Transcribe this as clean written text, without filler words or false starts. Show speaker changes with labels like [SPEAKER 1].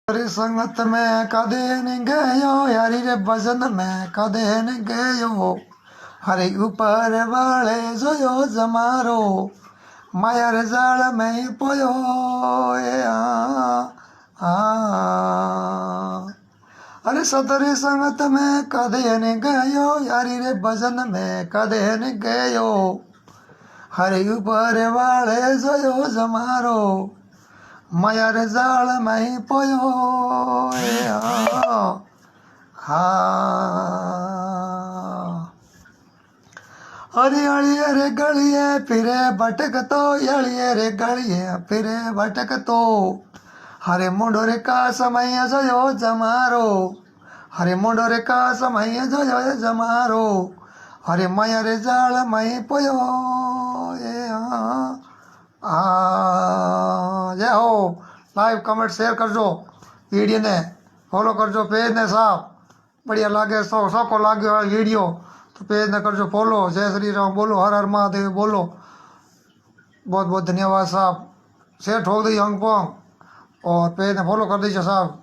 [SPEAKER 1] तेरी संगत में कदे न गयो यारी रे भजन में कदे न गयो हरे ऊपर वाले जोयो जमारो माया रे जाल में पोयो अरे सतरी संगत में कदे न गयो यारी रे भजन में कदे न गयो हरे ऊपर वाले जोयो जमारो माया रे जाल में पोयो हरियाली रे गलिए फिरे भटक तो यालिए रे गलिए फिरे भटक तो हरे मुंडोरे का समय जो जमारो हरे मुंडोरे का समय जो जमारो हरे माया रे जाल में पोयो जय हो। लाइव कमेंट शेयर करजो, वीडियो ने फॉलो करजो, पेज ने साफ बढ़िया लागे सौको लाग्यो वीडियो तो पेज ने करजो फॉलो। जय श्री राम बोलो, हर हर महादेव बोलो। बहुत बहुत धन्यवाद साहब। शेयर ठोक दी अंग पोंग और पेज ने फॉलो कर दीजिए साहब।